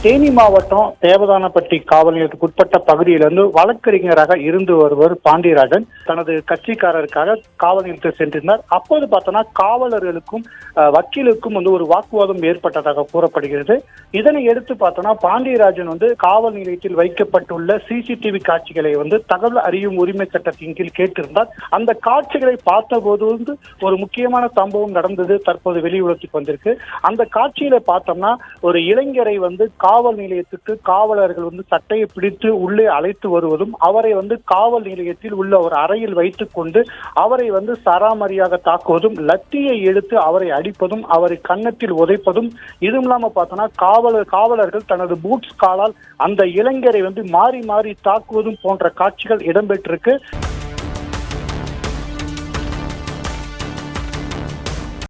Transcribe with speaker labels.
Speaker 1: தேனி மாவட்டம் தேவதானப்பட்டி காவல் நிலையத்துக்கு உட்பட்ட பகுதியிலிருந்து வழக்கறிஞராக இருந்து வருவர் பாண்டியராஜன் தனது கட்சிக்காரருக்காக காவல் நிலையத்தை சென்றிருந்தார். அப்போது பார்த்தோன்னா காவலர்களுக்கும் வக்கீலுக்கும் ஒரு வாக்குவாதம் ஏற்பட்டதாக கூறப்படுகிறது. இதனை எடுத்து பார்த்தோன்னா பாண்டியராஜன் காவல் நிலையத்தில் வைக்கப்பட்டுள்ள சிசிடிவி காட்சிகளை தகவல் அறியும் உரிமை சட்டத்தின் கீழ் கேட்டிருந்தார். அந்த காட்சிகளை பார்த்தபோது ஒரு முக்கியமான சம்பவம் நடந்தது தற்போது வெளியுலகத்துக்கு வந்திருக்கு. அந்த காட்சியில பார்த்தோம்னா ஒரு இளைஞரை காவல் நிலையத்துக்கு காவலர்கள் சட்டையை பிடித்து உள்ளே அழைத்து வருவதும் அவரை காவல் நிலையத்தில் உள்ள ஒரு அறையில் வைத்துக் கொண்டு அவரை சராமரியாக தாக்குவதும் லத்தியை எடுத்து அவரை அடிப்பதும் அவரை கன்னத்தில் உதைப்பதும் இதுவும் இல்லாம பார்த்தோம்னா காவலர்கள் தனது பூட்ஸ் காலால் அந்த இளைஞரை மாறி மாறி தாக்குவதும் போன்ற காட்சிகள் இடம்பெற்றிருக்கு.